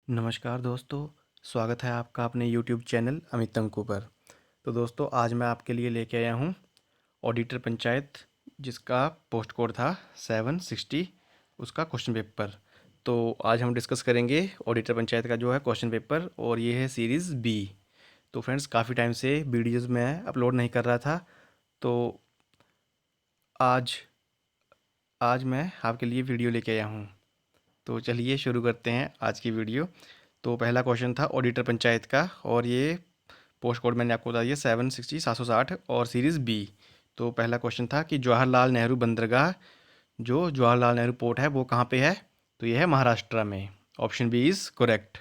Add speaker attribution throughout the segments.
Speaker 1: नमस्कार दोस्तों, स्वागत है आपका अपने यूट्यूब चैनल अमित अंकु पर। तो दोस्तों आज मैं आपके लिए लेके आया हूँ ऑडिटर पंचायत, जिसका पोस्ट कोड था 760, उसका क्वेश्चन पेपर। तो आज हम डिस्कस करेंगे ऑडिटर पंचायत का जो है क्वेश्चन पेपर, और ये है सीरीज़ बी। तो फ्रेंड्स, काफ़ी टाइम से वीडियोज़ मैं अपलोड नहीं कर रहा था, तो आज आज मैं आपके लिए वीडियो लेके आया हूँ। तो चलिए शुरू करते हैं आज की वीडियो। तो पहला क्वेश्चन था ऑडिटर पंचायत का, और ये पोस्ट कोड मैंने आपको बता दिया 760 और सीरीज़ बी। तो पहला क्वेश्चन था कि जवाहरलाल नेहरू बंदरगाह, जो जवाहरलाल नेहरू पोर्ट है, वो कहाँ पे है? तो ये है महाराष्ट्र में। Option B is correct.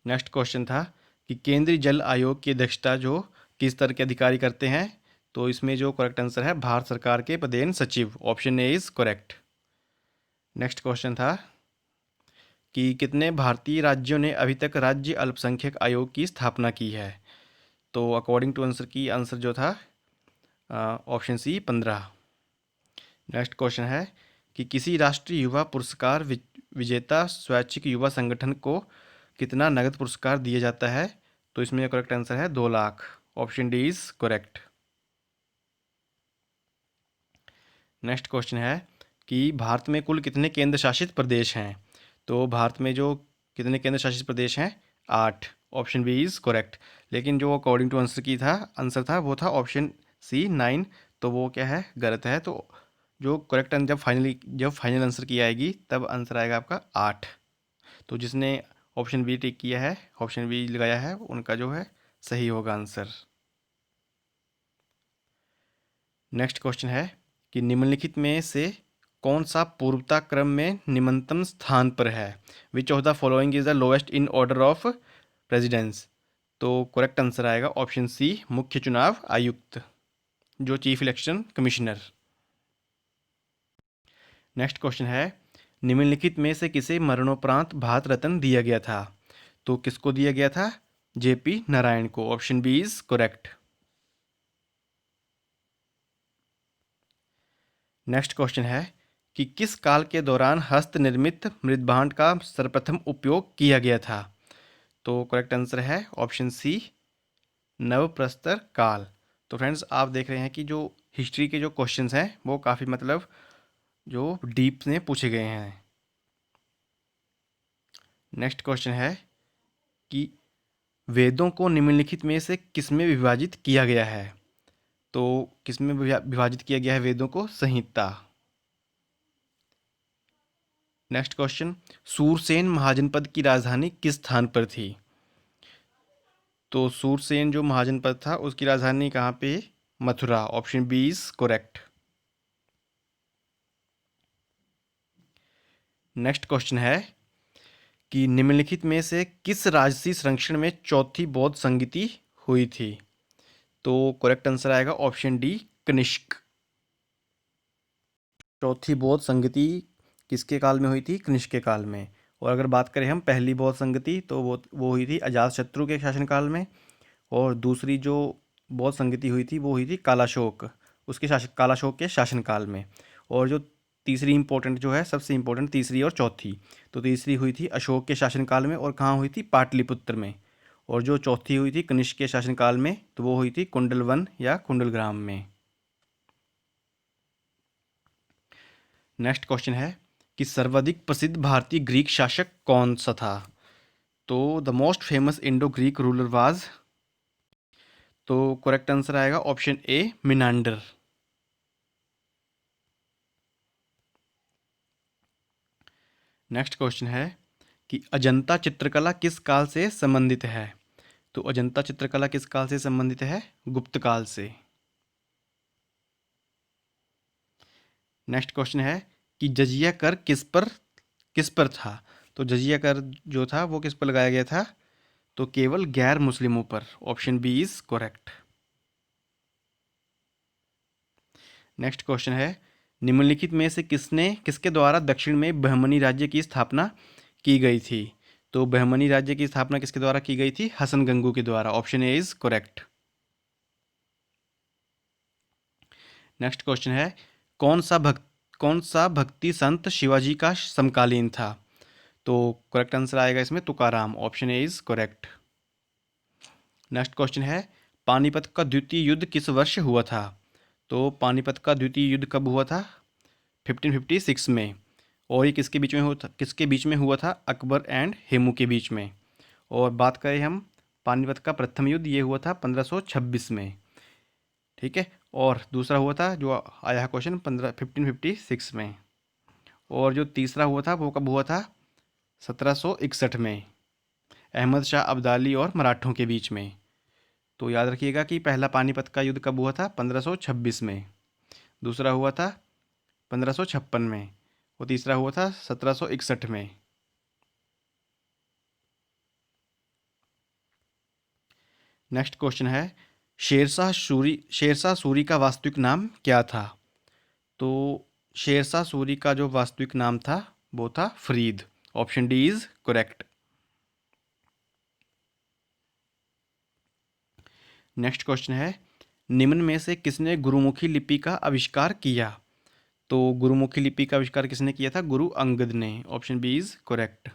Speaker 1: Next question था कि केंद्रीय जल आयोग की अध्यक्षता जो किस स्तर के अधिकारी करते हैं? तो इसमें जो करेक्ट आंसर है भारत सरकार के पदेन सचिव। Option A is correct. Next question था कि कितने भारतीय राज्यों ने अभी तक राज्य अल्पसंख्यक आयोग की स्थापना की है? तो अकॉर्डिंग टू आंसर की आंसर जो था ऑप्शन सी 15। नेक्स्ट क्वेश्चन है कि किसी राष्ट्रीय युवा पुरस्कार विजेता स्वैच्छिक युवा संगठन को कितना नगद पुरस्कार दिया जाता है? तो इसमें करेक्ट आंसर है 2 lakh. Option D is correct. Next question है कि भारत में कुल कितने केंद्र शासित प्रदेश हैं? तो भारत में जो कितने केंद्र शासित प्रदेश हैं? 8। Option B is correct. लेकिन जो अकॉर्डिंग टू आंसर था वो था ऑप्शन सी 9। तो वो क्या है, गलत है। तो जो करेक्ट आंसर जब फाइनल आंसर की आएगी तब आंसर आएगा आपका 8। तो जिसने ऑप्शन बी टिक किया है, ऑप्शन बी लगाया है, उनका जो है सही होगा आंसर। नेक्स्ट क्वेश्चन है कि निम्नलिखित में से कौन सा पूर्वता क्रम में निम्नतम स्थान पर है? Which of the following is the lowest in order of precedence? तो करेक्ट आंसर आएगा ऑप्शन सी, मुख्य चुनाव आयुक्त, जो chief election commissioner. Next question है निम्नलिखित में से किसे मरणोपरांत भारत रत्न दिया गया था? तो किसको दिया गया था? जेपी नारायण को। Option B is correct. Next question है कि किस काल के दौरान हस्त निर्मित मृदभांड का सर्वप्रथम उपयोग किया गया था? तो करेक्ट आंसर है ऑप्शन सी, नवप्रस्तर काल। तो फ्रेंड्स, आप देख रहे हैं कि जो हिस्ट्री के जो क्वेश्चंस हैं वो काफ़ी जो डीप में पूछे गए हैं। नेक्स्ट क्वेश्चन है कि वेदों को निम्नलिखित में से किसमें विभाजित किया गया है? तो किसमें विभाजित किया गया है वेदों को? संहिता। नेक्स्ट क्वेश्चन, सूरसेन महाजनपद की राजधानी किस स्थान पर थी? तो सूरसेन जो महाजनपद था उसकी राजधानी कहाँ पे? Mathura. Option B is correct. Next question है कि निम्नलिखित में से किस राजसी संरक्षण में चौथी बौद्ध संगति हुई थी? तो करेक्ट आंसर आएगा ऑप्शन डी, कनिष्क। चौथी बौद्ध संगति किसके काल में हुई थी? कनिष्क के काल में। और अगर बात करें हम पहली बौद्ध संगति, तो वो हुई थी अजातशत्रु के शासनकाल में। और दूसरी जो बौद्ध संगति हुई थी वो हुई थी कालाशोक, कालाशोक के शासनकाल में। और जो तीसरी इंपॉर्टेंट जो है, सबसे इंपॉर्टेंट तीसरी और चौथी, तो तीसरी हुई थी अशोक के शासनकाल में, और कहाँ हुई थी? पाटलिपुत्र में। और जो चौथी हुई थी कनिष्क के शासनकाल में, तो वो हुई थी कुंडलवन या कुंडलग्राम में। नेक्स्ट क्वेश्चन है कि सर्वाधिक प्रसिद्ध भारतीय ग्रीक शासक कौन सा था? तो the most famous Indo Greek ruler was, तो करेक्ट आंसर आएगा ऑप्शन ए, मिनांडर। नेक्स्ट क्वेश्चन है कि अजंता चित्रकला किस काल से संबंधित है? तो अजंता चित्रकला किस काल से संबंधित है? गुप्त काल से। नेक्स्ट क्वेश्चन है कि जजिया कर किस पर था? तो जजिया कर जो था वो किस पर लगाया गया था? तो केवल गैर मुस्लिमों पर। Option B is correct. Next question है निम्नलिखित में से किसके द्वारा दक्षिण में बहमनी राज्य की स्थापना की गई थी? तो बहमनी राज्य की स्थापना किसके द्वारा की गई थी? हसन गंगू के द्वारा। Option A is correct. Next question है कौन सा भक्ति संत शिवाजी का समकालीन था? तो करेक्ट आंसर आएगा इसमें Tukaram, option A is correct. Next question है, पानीपत का द्वितीय युद्ध किस वर्ष हुआ था? तो पानीपत का द्वितीय युद्ध कब हुआ था? 1556 में। और ये किसके बीच में हुआ था? अकबर एंड हेमू के बीच में। और बात करें हम पानीपत का प्रथम युद्ध, ये हुआ था 1526 में, ठीक है। और दूसरा हुआ था जो आया है क्वेश्चन 1556 में। और जो तीसरा हुआ था वो कब हुआ था? 1761 में, अहमद शाह अब्दाली और मराठों के बीच में। तो याद रखिएगा कि पहला पानीपत का युद्ध कब हुआ था? 1526 में, दूसरा हुआ था 1556 में, और तीसरा हुआ था 1761 में। नेक्स्ट क्वेश्चन है, शेरशाह सूरी का वास्तविक नाम क्या था? तो शेरशाह सूरी का जो वास्तविक नाम था वो था Farid, option D is correct. Next question है, निम्न में से किसने गुरुमुखी लिपि का आविष्कार किया? तो गुरुमुखी लिपि का आविष्कार किसने किया था? गुरु अंगद ने, option B is correct.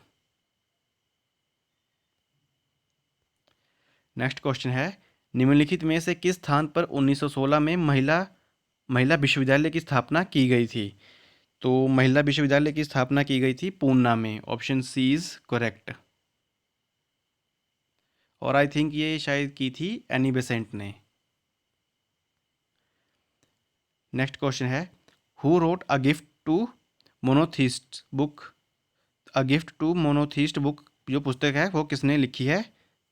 Speaker 1: Next question है, निम्नलिखित में से किस स्थान पर 1916 में महिला विश्वविद्यालय की स्थापना की गई थी? तो महिला विश्वविद्यालय की स्थापना की गई थी पूना में, ऑप्शन सी इज करेक्ट। और आई थिंक ये शायद की थी एनी बेसेंट ने। नेक्स्ट क्वेश्चन है, who wrote a gift to monotheist book? A gift to monotheist book जो पुस्तक है वो किसने लिखी है?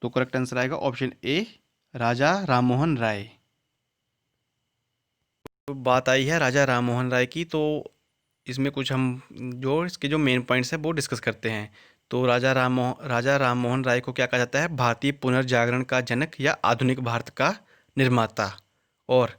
Speaker 1: तो करेक्ट आंसर आएगा ऑप्शन ए, राजा राममोहन राय। तो बात आई है राजा राममोहन राय की, तो इसमें कुछ हम जो इसके जो मेन पॉइंट्स हैं वो डिस्कस करते हैं। तो राजा राममोहन राय को क्या कहा जाता है? भारतीय पुनर्जागरण का जनक या आधुनिक भारत का निर्माता। और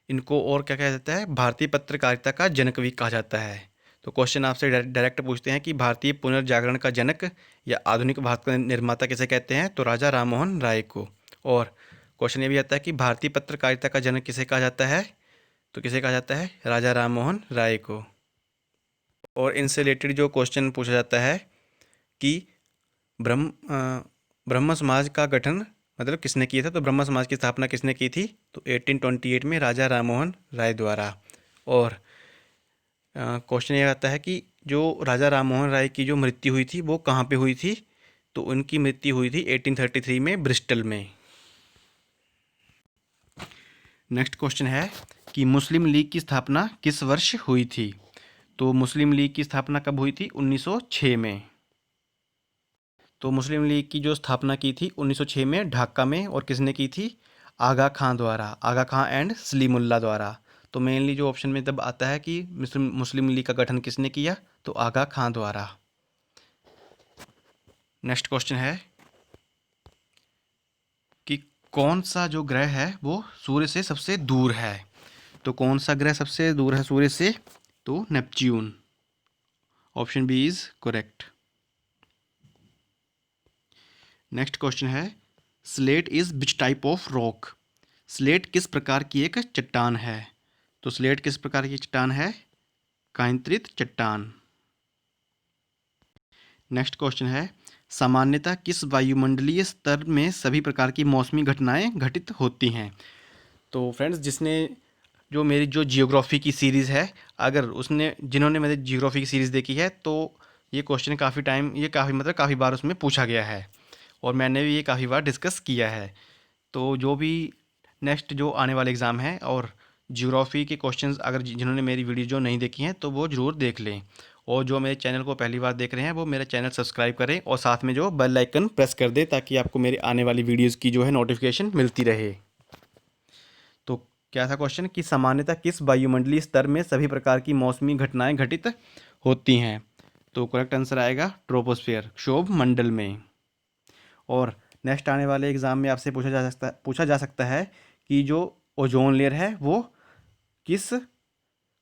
Speaker 1: इनको और क्या कहा जाता है? भारतीय पत्रकारिता का जनक भी कहा जाता है। तो क्वेश्चन आपसे डायरेक्ट पूछते हैं कि भारतीय पुनर्जागरण का जनक या आधुनिक भारत का निर्माता किसे कहते हैं? तो राजा राममोहन राय को। और क्वेश्चन ये भी आता है कि भारतीय पत्रकारिता का जनक किसे कहा जाता है? तो किसे कहा जाता है? राजा राममोहन राय को। और इनसे रिलेटेड जो क्वेश्चन पूछा जाता है कि ब्रह्म ब्रह्म समाज का गठन मतलब किसने किया था? तो ब्रह्म समाज की स्थापना किसने की थी? तो 1828 में राजा राममोहन राय द्वारा। और क्वेश्चन ये आता है कि जो राजा राममोहन राय की जो मृत्यु हुई थी वो कहाँ पे हुई थी? तो उनकी मृत्यु हुई थी 1833 में ब्रिस्टल में। नेक्स्ट क्वेश्चन है कि मुस्लिम लीग की स्थापना किस वर्ष हुई थी? तो मुस्लिम लीग की स्थापना कब हुई थी? 1906 में। तो मुस्लिम लीग की जो स्थापना की थी 1906 में ढाका में, और किसने की थी? आगा खां द्वारा, आगा खां एंड सलीमुल्लाह द्वारा। तो मेनली जो ऑप्शन में तब आता है कि मुस्लिम लीग का गठन किसने किया? तो आगा खां द्वारा। नेक्स्ट क्वेश्चन है कि कौन सा जो ग्रह है वो सूर्य से सबसे दूर है? तो कौन सा ग्रह सबसे दूर है सूर्य से? तो Neptune, option B is correct. Next question है, slate is which type of rock? Slate किस प्रकार की एक चट्टान है? तो स्लेट किस प्रकार की चट्टान है? कांकृत चट्टान। नेक्स्ट क्वेश्चन है, सामान्यतः किस वायुमंडलीय स्तर में सभी प्रकार की मौसमी घटनाएं घटित होती हैं? तो फ्रेंड्स, जो मेरी जो जियोग्राफी की सीरीज़ है, अगर जिन्होंने मेरी जियोग्राफी की सीरीज़ देखी है तो ये क्वेश्चन काफ़ी बार उसमें पूछा गया है, और मैंने भी ये काफ़ी बार डिस्कस किया है। तो जो भी नेक्स्ट जो आने वाले एग्ज़ाम हैं और जियोग्राफी के क्वेश्चंस, अगर जिन्होंने मेरी वीडियो जो नहीं देखी हैं तो वो ज़रूर देख लें। और जो मेरे चैनल को पहली बार देख रहे हैं वो मेरा चैनल सब्सक्राइब करें और साथ में जो बेल आइकन प्रेस कर दें, ताकि आपको मेरे आने वाली वीडियोज़ की जो है नोटिफिकेशन मिलती रहे। तो क्या था क्वेश्चन कि सामान्यतः किस वायुमंडलीय स्तर में सभी प्रकार की मौसमी घटनाएं घटित होती हैं? तो करेक्ट आंसर आएगा ट्रोपोस्फियर, क्षोभ मंडल में। और नेक्स्ट आने वाले एग्ज़ाम में आपसे पूछा जा सकता है कि जो ओजोन लेयर है वो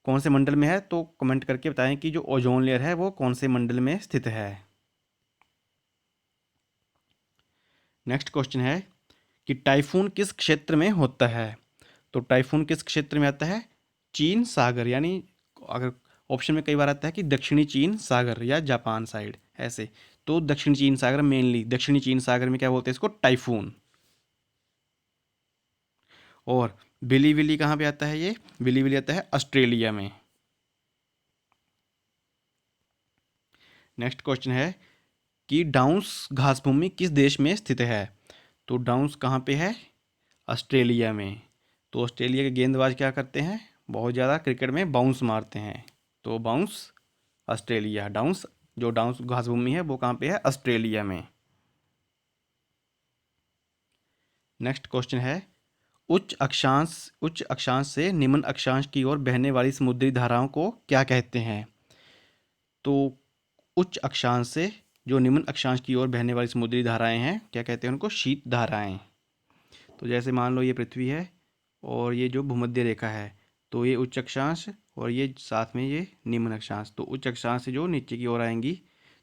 Speaker 1: कौन से मंडल में है? तो कमेंट करके बताएं कि जो ओजोन लेयर है वो कौन से मंडल में स्थित है। नेक्स्ट क्वेश्चन है कि टाइफून किस क्षेत्र में होता है? तो टाइफून किस क्षेत्र में आता है? चीन सागर, यानी अगर ऑप्शन में कई बार आता है कि दक्षिणी चीन सागर या जापान साइड ऐसे, तो दक्षिणी चीन सागर मेनली, दक्षिणी चीन सागर में क्या बोलते हैं इसको, टाइफून। और बिली विली कहाँ पे आता है, ये बिली विली आता है ऑस्ट्रेलिया में। नेक्स्ट क्वेश्चन है कि डाउन्स घासभूमि किस देश में स्थित है। तो डाउन्स कहाँ पे है, ऑस्ट्रेलिया में। तो ऑस्ट्रेलिया के गेंदबाज क्या करते हैं, बहुत ज़्यादा क्रिकेट में बाउंस मारते हैं, तो बाउंस ऑस्ट्रेलिया, डाउन्स जो डाउन्स घासभूमि है वो कहाँ पे है, ऑस्ट्रेलिया में। नेक्स्ट क्वेश्चन है उच्च अक्षांश से निम्न अक्षांश की ओर बहने वाली समुद्री धाराओं को क्या कहते हैं। तो उच्च अक्षांश से जो निम्न अक्षांश की ओर बहने वाली समुद्री धाराएं हैं क्या कहते हैं उनको, शीत धाराएं। तो जैसे मान लो ये पृथ्वी है और ये जो भूमध्य रेखा है, तो ये उच्च अक्षांश और ये साथ में ये निम्न अक्षांश। तो उच्च अक्षांश से जो नीचे की ओर आएंगी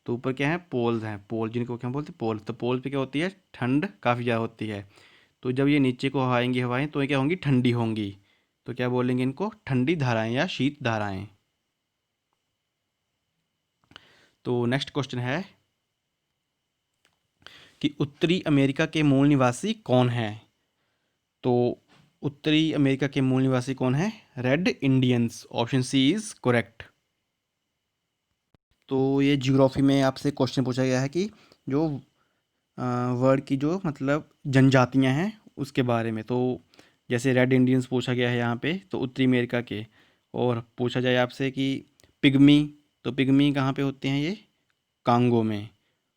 Speaker 1: तो ऊपर क्या है, पोल्स हैं, पोल जिनको क्या बोलते हैं, पोल। तो पोल पे क्या होती है, ठंड काफ़ी ज़्यादा होती है। तो जब ये नीचे को आएंगी हवाएं तो ये क्या होंगी, ठंडी होंगी। तो क्या बोलेंगे इनको, ठंडी धाराएं या शीत धाराएं। तो नेक्स्ट क्वेश्चन है कि उत्तरी अमेरिका के मूल निवासी कौन है। तो उत्तरी अमेरिका के मूल निवासी कौन है, red Indians, option C is correct. तो ये ज्योग्राफी में आपसे क्वेश्चन पूछा गया है कि जो वर्ड की जो मतलब जनजातियां हैं उसके बारे में। तो जैसे रेड इंडियंस पूछा गया है यहाँ पे, तो उत्तरी अमेरिका के। और पूछा जाए आपसे कि पिग्मी, तो पिग्मी कहाँ पे होते हैं, ये कांगो में।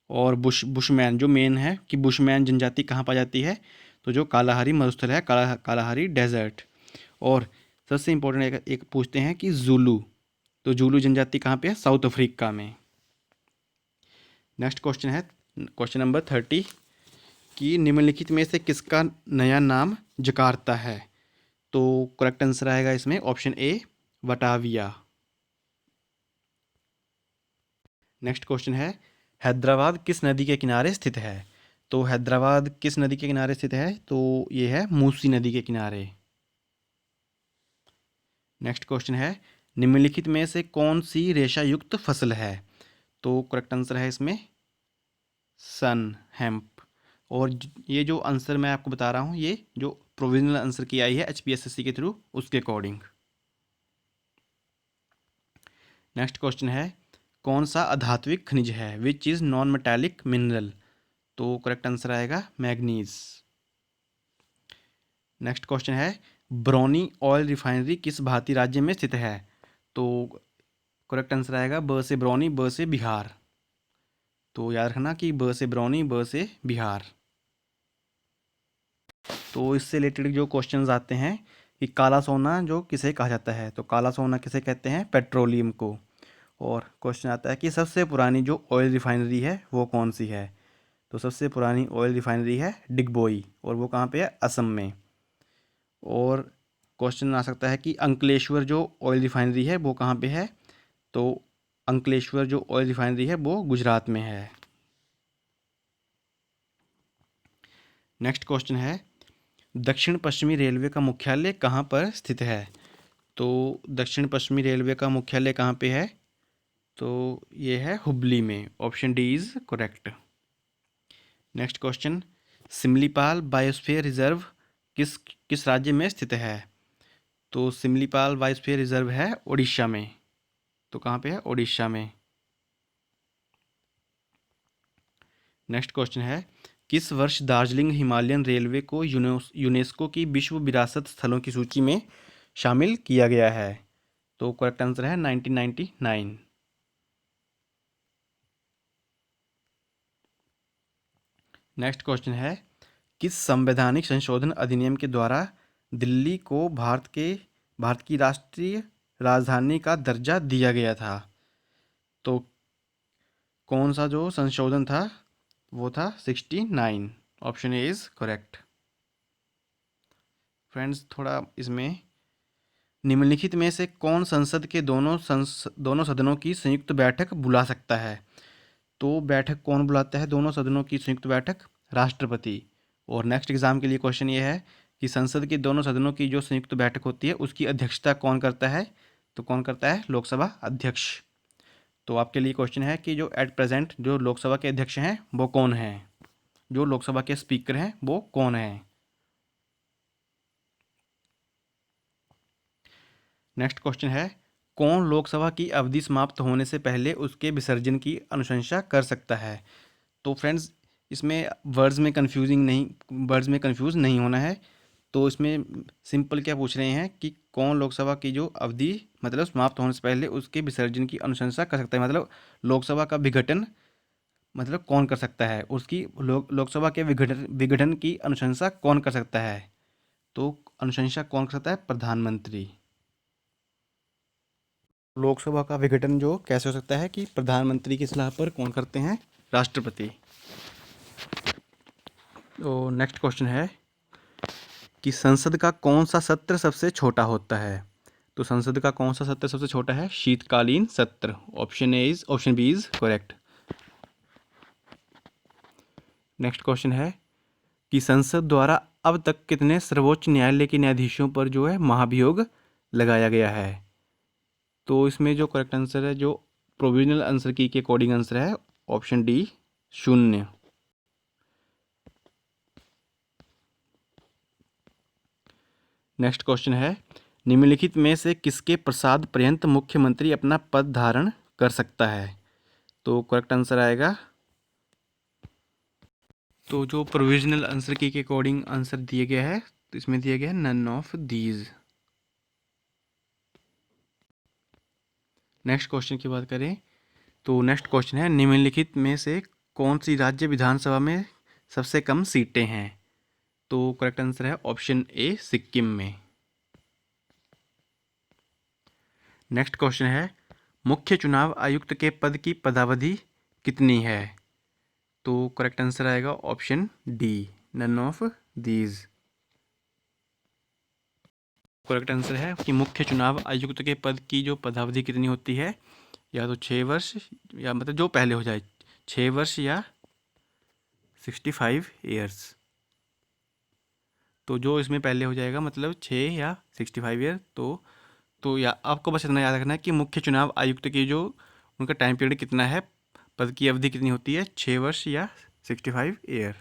Speaker 1: और बुशमैन जो मेन है कि बुशमैन जनजाति कहाँ पाई जाती है, तो जो कालाहारी मरुस्थल है, कालाहारी डेजर्ट। और सबसे इम्पोर्टेंट एक पूछते हैं कि जूलू, तो जूलू जनजाति कहाँ पे है, साउथ अफ्रीका में। नेक्स्ट क्वेश्चन है क्वेश्चन नंबर 30 कि निम्नलिखित में से किसका नया नाम जकार्ता है। तो करेक्ट आंसर आएगा इसमें ऑप्शन ए, वटाविया। नेक्स्ट क्वेश्चन है हैदराबाद किस नदी के किनारे स्थित है। तो हैदराबाद किस नदी के किनारे स्थित है, तो ये है मूसी नदी के किनारे। नेक्स्ट क्वेश्चन है निम्नलिखित में से कौन सी रेशा युक्त फसल है। तो करेक्ट आंसर है इसमें सन, हेम्प। और ये जो आंसर मैं आपको बता रहा हूँ, ये जो प्रोविजनल आंसर की आई है HPSSC के थ्रू, उसके अकॉर्डिंग। नेक्स्ट क्वेश्चन है कौन सा अधात्विक खनिज है, which is non metallic mineral. तो करेक्ट आंसर आएगा मैग्नीज। नेक्स्ट क्वेश्चन है ब्रौनी ऑयल रिफाइनरी किस भारतीय राज्य में स्थित है। तो करेक्ट आंसर आएगा ब से ब्रौनी, ब से बिहार। तो याद रखना कि ब से ब्रौनी, ब से बिहार। तो इससे रिलेटेड जो क्वेश्चंस आते हैं कि काला सोना जो किसे कहा जाता है। तो काला सोना किसे कहते हैं, पेट्रोलियम को। और क्वेश्चन आता है कि सबसे पुरानी जो ऑयल रिफाइनरी है वो कौन सी है। तो सबसे पुरानी ऑयल रिफाइनरी है डिगबोई, और वो कहाँ पे है, असम में। और क्वेश्चन आ सकता है कि अंकलेश्वर जो ऑयल रिफाइनरी है वो कहाँ पे है। तो अंकलेश्वर जो ऑयल रिफाइनरी है वो गुजरात में है। नेक्स्ट क्वेश्चन है दक्षिण पश्चिमी रेलवे का मुख्यालय कहाँ पर स्थित है। तो दक्षिण पश्चिमी रेलवे का मुख्यालय कहाँ पे है, तो ये है हुबली में, option D is correct. Next question Simlipal biosphere reserve किस किस राज्य में स्थित है। तो सिमलीपाल बायोस्फीयर रिजर्व है उड़ीसा में। तो कहाँ पे है, उड़ीसा में। नेक्स्ट क्वेश्चन है किस वर्ष दार्जिलिंग हिमालयन रेलवे को यूनेस्को की विश्व विरासत स्थलों की सूची में शामिल किया गया है। तो करेक्ट आंसर है 1999। नेक्स्ट क्वेश्चन है किस संवैधानिक संशोधन अधिनियम के द्वारा दिल्ली को भारत की राष्ट्रीय राजधानी का दर्जा दिया गया था। तो कौन सा जो संशोधन था, वो था 69, option A is correct. Friends थोड़ा इसमें निम्नलिखित में से कौन संसद के दोनों सदनों की संयुक्त बैठक बुला सकता है। तो बैठक कौन बुलाता है, दोनों सदनों की संयुक्त बैठक, राष्ट्रपति। और नेक्स्ट एग्जाम के लिए क्वेश्चन ये है कि संसद के दोनों सदनों की जो संयुक्त बैठक होती है उसकी अध्यक्षता कौन करता है, तो कौन करता है? लोकसभा अध्यक्ष। तो आपके लिए क्वेश्चन है कि जो एट प्रेजेंट जो लोकसभा के अध्यक्ष हैं वो कौन हैं, जो लोकसभा के स्पीकर हैं वो कौन हैं। नेक्स्ट क्वेश्चन है, कौन लोकसभा की अवधि समाप्त होने से पहले उसके विसर्जन की अनुशंसा कर सकता है। तो फ्रेंड्स इसमें वर्ड्स में कंफ्यूज नहीं होना है। तो इसमें सिंपल क्या पूछ रहे हैं कि कौन लोकसभा की जो अवधि मतलब समाप्त होने से पहले उसके विसर्जन की अनुशंसा कर सकता है, मतलब लोकसभा का विघटन मतलब कौन कर सकता है, उसकी लोकसभा के विघटन विघटन की अनुशंसा कौन कर सकता है। तो अनुशंसा कौन कर सकता है? प्रधानमंत्री। लोकसभा का विघटन जो कैसे हो सकता है कि प्रधानमंत्री की सलाह पर कौन करते हैं? राष्ट्रपति। तो नेक्स्ट क्वेश्चन है कि संसद का कौन सा सत्र सबसे छोटा होता है। तो संसद का कौन सा सत्र सबसे छोटा है? शीतकालीन सत्र। Option B is correct. Next question है कि संसद द्वारा अब तक कितने सर्वोच्च न्यायालय के न्यायाधीशों पर जो है महाभियोग लगाया गया है। तो इसमें जो करेक्ट आंसर है, जो प्रोविजनल आंसर की के अकॉर्डिंग आंसर है ऑप्शन डी 0। नेक्स्ट क्वेश्चन है, निम्नलिखित में से किसके प्रसाद पर्यंत मुख्यमंत्री अपना पद धारण कर सकता है। तो करेक्ट आंसर आएगा, तो जो प्रोविजनल आंसर की के अकॉर्डिंग आंसर दिया गया है तो इसमें दिया गया है none of these. Next question की बात करें तो नेक्स्ट क्वेश्चन है, निम्नलिखित में से कौन सी राज्य विधानसभा में सबसे कम सीटें हैं। तो करेक्ट आंसर है ऑप्शन ए सिक्किम में। नेक्स्ट क्वेश्चन है, मुख्य चुनाव आयुक्त के पद की पदावधि कितनी है। तो करेक्ट आंसर आएगा option D none of these. Correct answer है कि मुख्य चुनाव आयुक्त के पद की जो पदावधि कितनी होती है, या तो 6 वर्ष या मतलब जो पहले हो जाए 6 वर्ष या 65 ईयर्स। तो जो इसमें पहले हो जाएगा मतलब 6 या 65 ईयर। तो या आपको बस इतना याद रखना है कि मुख्य चुनाव आयुक्त की जो उनका टाइम पीरियड कितना है, पद की अवधि कितनी होती है, 6 वर्ष या 65 ईयर।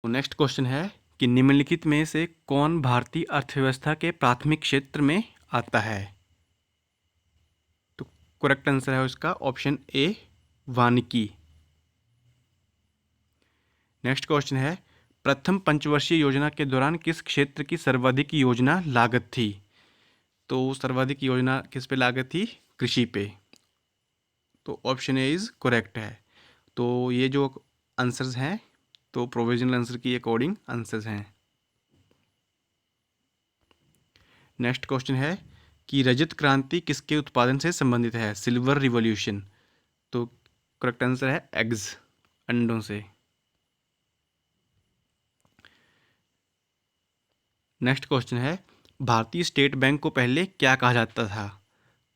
Speaker 1: तो नेक्स्ट क्वेश्चन है कि निम्नलिखित में से कौन भारतीय अर्थव्यवस्था के प्राथमिक क्षेत्र में आता है। तो करेक्ट आंसर है उसका ऑप्शन ए वानिकी। नेक्स्ट क्वेश्चन है, प्रथम पंचवर्षीय योजना के दौरान किस क्षेत्र की सर्वाधिक योजना लागत थी। तो सर्वाधिक योजना किस पे लागत थी? कृषि पे। तो ऑप्शन ए इज करेक्ट है। तो ये जो आंसर्स हैं तो प्रोविजनल आंसर की अकॉर्डिंग आंसर्स हैं। नेक्स्ट क्वेश्चन है कि रजत क्रांति किसके उत्पादन से संबंधित है? Silver revolution. तो करेक्ट आंसर है एग्स, अंडों से। नेक्स्ट क्वेश्चन है, भारतीय स्टेट बैंक को पहले क्या कहा जाता था।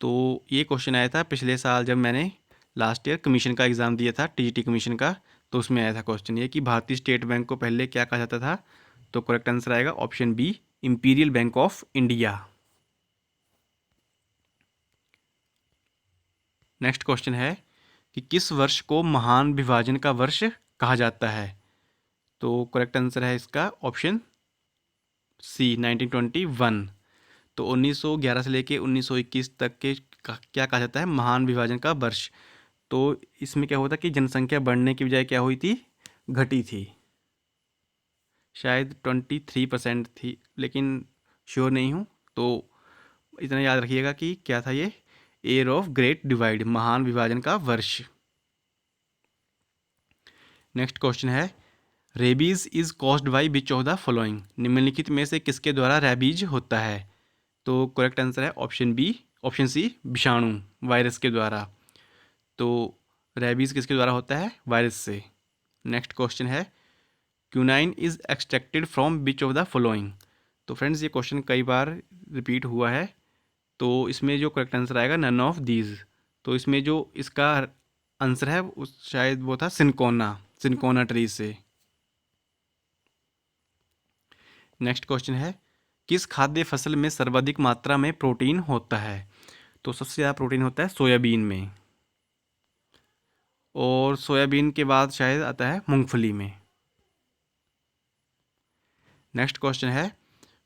Speaker 1: तो ये क्वेश्चन आया था पिछले साल जब मैंने लास्ट ईयर कमीशन का एग्ज़ाम दिया था, टीजीटी कमीशन का। तो उसमें आया था क्वेश्चन ये कि भारतीय स्टेट बैंक को पहले क्या कहा जाता था। तो करेक्ट आंसर आएगा option B imperial bank of India. Next question है कि किस वर्ष को महान विभाजन का वर्ष कहा जाता है। तो करेक्ट आंसर है इसका ऑप्शन सी 1921। तो 1911 से लेके 1921 तक के क्या कहा जाता है? महान विभाजन का वर्ष। तो इसमें क्या होता कि जनसंख्या बढ़ने की बजाय क्या हुई थी? घटी थी। शायद 23% थी, लेकिन श्योर नहीं हूँ। तो इतना याद रखिएगा कि क्या था ये? ईयर ऑफ ग्रेट डिवाइड, महान विभाजन का वर्ष। नेक्स्ट क्वेश्चन है, rabies is caused by which of the following. निम्नलिखित में से किसके द्वारा रेबीज होता है। तो करेक्ट आंसर है ऑप्शन सी विषाणु, वायरस के द्वारा। तो रेबीज किसके द्वारा होता है? वायरस से। नेक्स्ट क्वेश्चन है, quinine is extracted from which of the following. तो फ्रेंड्स ये क्वेश्चन कई बार रिपीट हुआ है। तो इसमें जो करेक्ट आंसर आएगा नन ऑफ दीज। तो इसमें जो इसका आंसर है उस शायद वो था सिनकोना ट्री से। नेक्स्ट क्वेश्चन है किस खाद्य फसल में सर्वाधिक मात्रा में प्रोटीन होता है? तो सबसे ज़्यादा प्रोटीन होता है सोयाबीन में, और सोयाबीन के बाद शायद आता है मूंगफली में। नेक्स्ट क्वेश्चन है,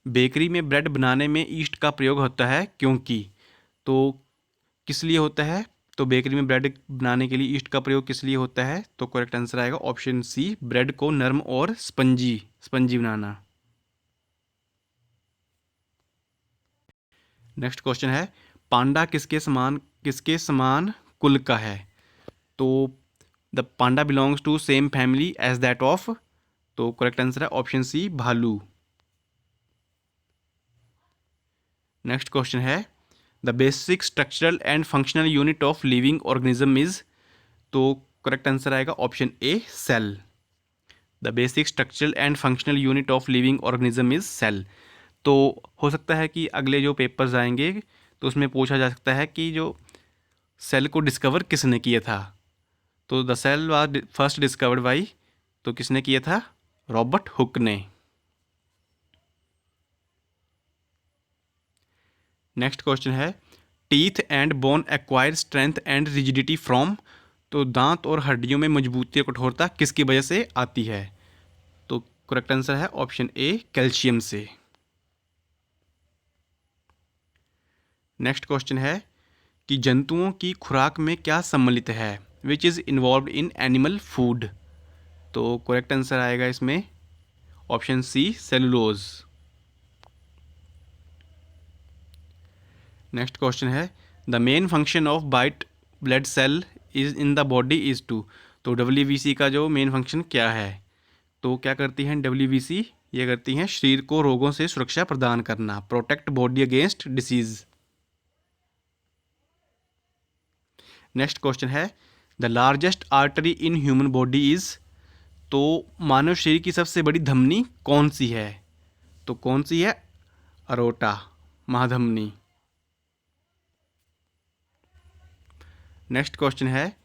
Speaker 1: बेकरी में ब्रेड बनाने में ईस्ट का प्रयोग होता है क्योंकि? तो किस लिए होता है? तो बेकरी में ब्रेड बनाने के लिए ईस्ट का प्रयोग किस लिए होता है? तो करेक्ट आंसर आएगा ऑप्शन सी, ब्रेड को नरम और स्पंजी स्पंजी बनाना। नेक्स्ट क्वेश्चन है, पांडा किसके समान कुल का है? तो the panda belongs to same family as that of? तो करेक्ट आंसर है ऑप्शन सी, भालू। नेक्स्ट क्वेश्चन है, the basic structural and functional unit of living organism is? तो करेक्ट आंसर आएगा option A, cell. The basic structural and functional unit of living organism is cell. तो हो सकता है कि अगले जो पेपर्स आएंगे तो उसमें पूछा जा सकता है कि जो सेल को डिस्कवर किसने किया था? तो the cell was first discovered by, तो किसने किया था? रॉबर्ट हुक ने। नेक्स्ट क्वेश्चन है, teeth and bone acquire strength and rigidity from? तो दांत और हड्डियों में मजबूती और कठोरता किसकी वजह से आती है? तो करेक्ट आंसर है ऑप्शन ए, कैल्शियम से। नेक्स्ट क्वेश्चन है कि जंतुओं की खुराक में क्या सम्मिलित है? Which is involve in animal food? तो करेक्ट आंसर आएगा इसमें option c, cellulose. Next question है, the main function of white blood cell is in the body is to? तो डब्ल्यूबीसी का जो मेन फंक्शन क्या है? तो क्या करती हैं डब्ल्यूबीसी? ये करती हैं शरीर को रोगों से सुरक्षा प्रदान करना, protect body against disease. Next question है, the largest artery in human body is? तो मानव शरीर की सबसे बड़ी धमनी कौन सी है? तो कौन सी है? अरोटा, महाधमनी। नेक्स्ट क्वेश्चन है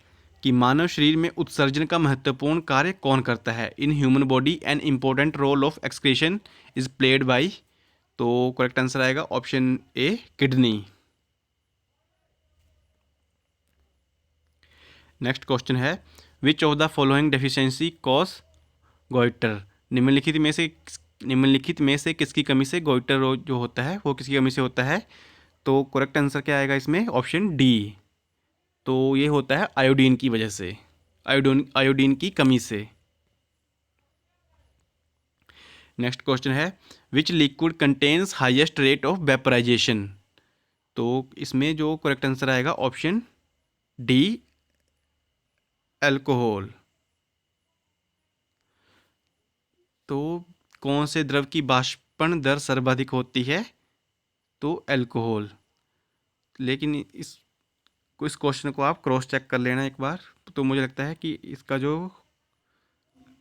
Speaker 1: कि मानव शरीर में उत्सर्जन का महत्वपूर्ण कार्य कौन करता है? In human body an important role of excretion is played by? तो करेक्ट आंसर आएगा option a, kidney. Next question है, which of the following deficiency cause goitre? निम्नलिखित में से किसकी कमी से गोइटर जो होता है वो किसकी कमी से होता है? तो करेक्ट आंसर क्या आएगा इसमें? Option D. तो ये होता है आयोडीन की वजह से, आयोडीन की कमी से। नेक्स्ट क्वेश्चन है, which liquid contains highest rate of vaporization? तो इसमें जो करेक्ट आंसर आएगा ऑप्शन डी, अल्कोहल। तो कौन से द्रव की बाष्पन दर सर्वाधिक होती है? तो अल्कोहल। लेकिन इस क्वेश्चन को आप क्रॉस चेक कर लेना एक बार। तो मुझे लगता है कि इसका जो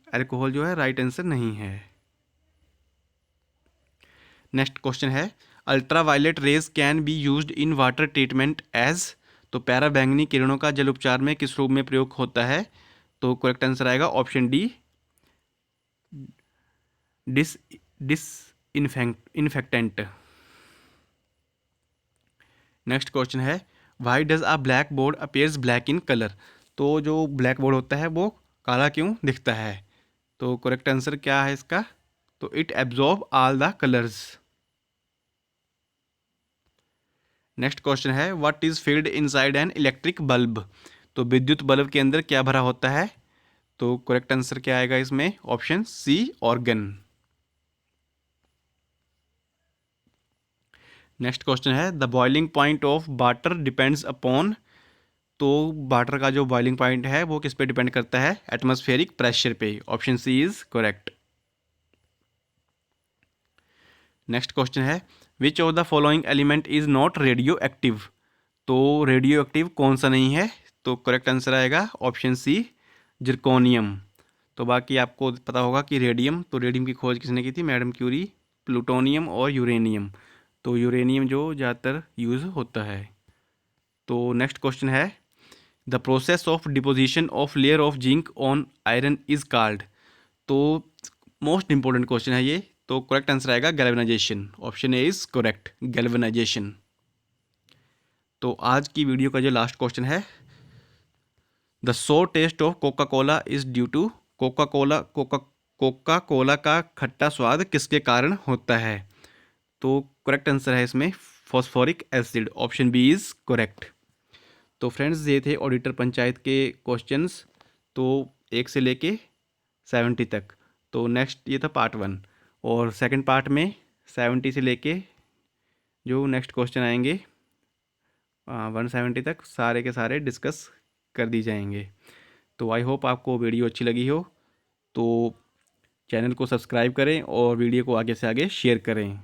Speaker 1: अल्कोहल जो है राइट आंसर नहीं है। नेक्स्ट क्वेश्चन है, ultraviolet rays can be used in water treatment as? तो पैराबैंगनी किरणों का जल उपचार में किस रूप में प्रयोग होता है? तो करेक्ट आंसर आएगा option d, dis disinfectant. Next question है, why does a blackboard appears black in colour? तो जो ब्लैक बोर्ड होता है वो काला क्यों दिखता है? तो करेक्ट आंसर क्या है इसका? तो it absorb all the colours. Next question है, what is filled inside an electric bulb? तो विद्युत बल्ब के अंदर क्या भरा होता है? तो करेक्ट आंसर क्या आएगा इसमें? Option C, argon. Next question है, the boiling point of water depends upon? तो वाटर का जो बॉइलिंग पॉइंट है वो किस पे डिपेंड करता है? एटमॉस्फेरिक प्रेशर पे। Option C is correct. Next question है, which of the following element is not radioactive? तो रेडियो एक्टिव कौन सा नहीं है? तो करेक्ट आंसर आएगा ऑप्शन सी, जिरकोनियम। तो बाकी आपको पता होगा कि रेडियम, तो रेडियम की खोज किसने की थी? Madam Curie. प्लूटोनियम और यूरेनियम, तो यूरेनियम जो ज़्यादातर यूज़ होता है। तो नेक्स्ट क्वेश्चन है, the process of deposition of layer of zinc on iron is called? तो मोस्ट इंपॉर्टेंट क्वेश्चन है ये। तो तो करेक्ट आंसर आएगा galvanization. Option A is correct, galvanization. तो आज की वीडियो का जो लास्ट क्वेश्चन है, the sour taste of Coca Cola is due to Coca Cola का खट्टा स्वाद किसके कारण होता है? तो करेक्ट आंसर है इसमें phosphoric acid. Option B is correct. तो फ्रेंड्स, ये थे ऑडिटर पंचायत के क्वेश्चंस, तो 1 से लेके 70 तक। तो नेक्स्ट ये था पार्ट 1, और सेकंड पार्ट में 70 से लेके जो नेक्स्ट क्वेश्चन आएंगे 170 तक, सारे के सारे डिस्कस कर दी जाएंगे। तो आई होप आपको वीडियो अच्छी लगी हो। तो चैनल को सब्सक्राइब करें और वीडियो को आगे से आगे शेयर करें।